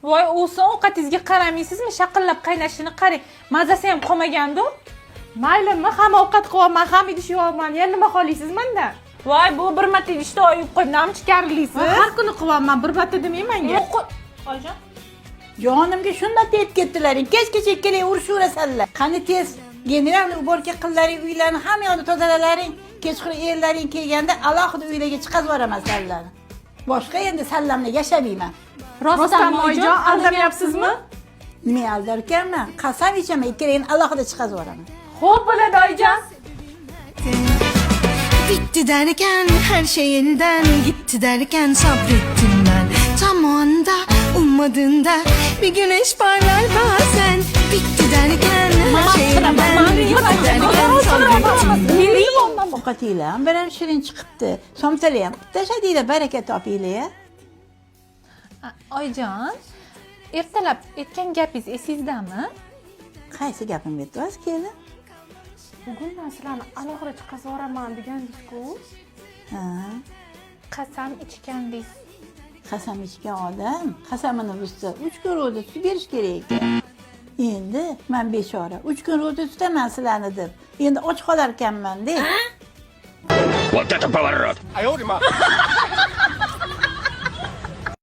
Voy, o'sin ovqatingizga qaramaysizmi? Shaqillab qaynashini qarang. Mazasi ham qolmagandi. Maylimi, ham ovqat qilyapman, ham idish yuvaman. Yana nima xohlaysiz mendan? Voy, bu bir marta idishda oyib qo'yib, nima chiqariliysiz? Har kuni qilyapman, bir marta demayman-ga. Oyijon. Jonimga shunda tegib ketdilaring. Kech-kecha kelib urishurasanlar. Qani tez general uborga qillaring, uylarni hamma yoqni tozalalaring. Kechqurun erlaring kelganda alohida uylarga chiqazib yuboraman sizlarni. Boshqa endi sallamni yashamayman. Rostdan oyijon, aldamyapsizmi? Nima aldarkanman? Qasam ichaman, ikkalayini alohida chiqazib yuboraman. Xo'p bo'ladi oyijon. Bitti derken her şey elden gitti derken sabrettim ben. Tam o anda ummadığında bir güneş parlar bazen. Bitti derken her şey elden gitti derken sabrettim ben. Ovqatinglar ham biram shirin chiqibdi. Somsalar ham tashadinglar, baraka topinglar. Oyijon, ertalab aytgan gapingiz esingizdami? Qaysi gapimni aytdingiz kelin? Bugun men sizlarni alohida chiqazib yuboraman degandingiz-ku. Ha, Qasam ichgandingiz. qasam ichgan odam qasamini buzsa 3 kun ro'za tutib berish kerak ekan. Endi men bechora 3 kun ro'za tutaman sizlarni deb. Endi och qolar ekanman-da. Вот это поворот!